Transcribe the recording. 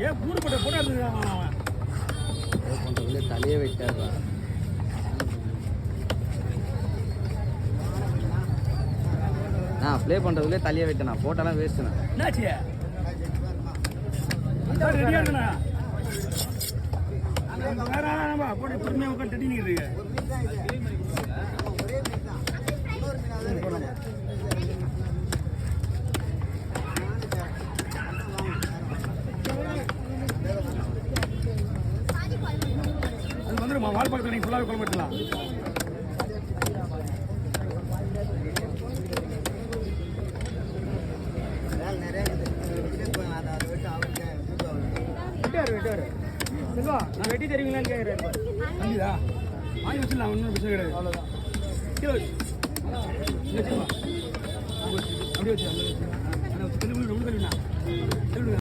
ஏன் பூரு போட்ட போட்டா இருந்துருக்கான் அவன். பண்ணுறதுல தலையே வைக்காதா. நான் ப்ளே பண்ணுறதுலே தலையை வைட்டேண்ணா. போட்டாலாம் வேஸ்ட்டுண்ணா. என்னாச்சு ரெடியாக இருக்குண்ணா. வேற ஆனாப்பா போட்டு பொறுமையாக உட்காந்து தட்டி நிற்கிறீங்க. அது வந்துடுமா வாழ்பாக்கத்தில் நீங்கள் ஃபுல்லாகவே குழம்பு எடுத்துலாம். செல்வா நான் வெட்டி தருவீங்களான்னு கேட்குறேன். கண்டிதா வாங்கி வச்சுடலாம். ஒன்றும் பிரச்சனை கிடையாது. அவ்வளோதான். அப்படியே வச்சு ரொம்ப தருவீண்ணா.